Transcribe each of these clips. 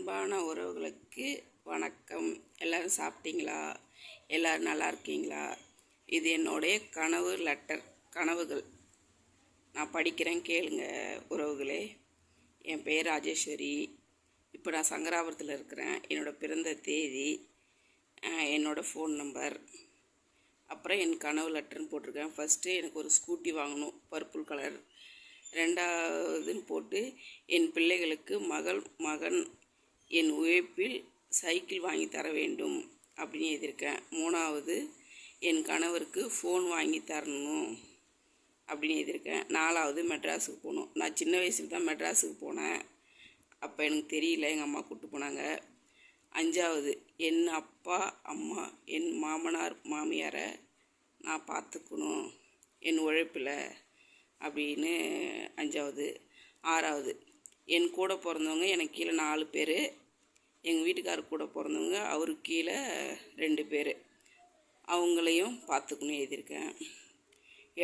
அன்பான உறவுகளுக்கு வணக்கம். எல்லோரும் சாப்பிட்டீங்களா? எல்லோரும் நல்லா இருக்கீங்களா? இது என்னுடைய கனவு லெட்டர், கனவுகள் நான் படிக்கிறேன், கேளுங்க உறவுகளே. என் பேர் ராஜேஸ்வரி. இப்போ நான் சங்கராபுரத்தில் இருக்கிறேன். என்னோடய பிறந்த தேதி, என்னோடய ஃபோன் நம்பர், அப்புறம் என் கனவு லெட்டர்னு போட்டிருக்கேன். ஃபஸ்ட்டு எனக்கு ஒரு ஸ்கூட்டி வாங்கணும், பர்பிள் கலர். ரெண்டாவதுன்னு போட்டு என் பிள்ளைகளுக்கு மகன் என் உழைப்பில் சைக்கிள் வாங்கி தர வேண்டும் அப்படின்னு எழுதியிருக்கேன். மூணாவது, என் கணவருக்கு ஃபோன் வாங்கி தரணும் அப்படின்னு எழுதியிருக்கேன். நாலாவது, மெட்ராஸுக்கு போகணும். நான் சின்ன வயசுக்கு தான் மெட்ராஸுக்கு போனேன். அப்போ எனக்கு தெரியல, எங்கள் அம்மா கூப்பிட்டு போனாங்க. அஞ்சாவது, என் அப்பா அம்மா என் மாமனார் மாமியாரை நான் பார்த்துக்கணும் என் உழைப்பில் அப்படின்னு அஞ்சாவது. ஆறாவது, என் கூட பிறந்தவங்க எனக்கு கீழே 4 பேர். எங்கள் வீட்டுக்காரர் கூட பிறந்தவங்க அவருக்கு கீழே 2 பேர். அவங்களையும் பார்த்துக்கணும் எழுதியிருக்கேன்.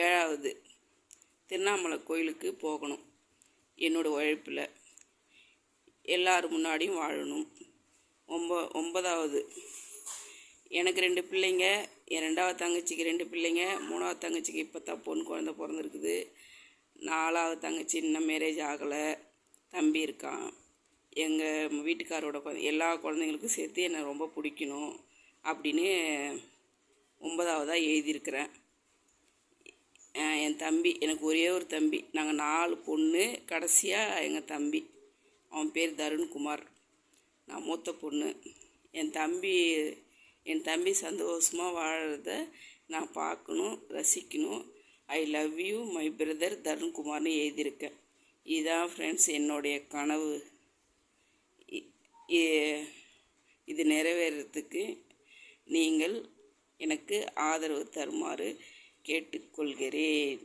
ஏழாவது, திருவண்ணாமலை கோயிலுக்கு போகணும் என்னோடய உழைப்பில், எல்லார் முன்னாடியும் வாழணும். ஒன்பதாவது, எனக்கு 2 பிள்ளைங்க, என் 2வது தங்கச்சிக்கு 2 பிள்ளைங்க, 3வது தங்கச்சிக்கு இப்போ தான் பொண்ணு குழந்தை பிறந்திருக்குது. 4வது தங்கச்சி இன்னும் மேரேஜ் ஆகலை, தம்பி இருக்கான். எங்கள் வீட்டுக்காரோட எல்லா குழந்தைங்களுக்கும் சேர்த்து என்னை ரொம்ப பிடிக்கணும் அப்படின்னு 9வதாக எழுதியிருக்கிறேன். என் தம்பி, எனக்கு ஒரே ஒரு தம்பி, நாங்கள் 4 பொண்ணு, கடைசியாக எங்கள் தம்பி, அவன் பேர் தருண்குமார், நான் மூத்த பொண்ணு. என் தம்பி சந்தோஷமாக வாழறத நான் பார்க்கணும், ரசிக்கணும். I love you my brother தருண்குமார்னு எழுதியிருக்கேன். இதுதான் ஃப்ரெண்ட்ஸ் என்னுடைய கனவு. இது நிறைவேறத்துக்கு நீங்கள் எனக்கு ஆதரவு தருமாறு கேட்டுக்கொள்கிறேன்.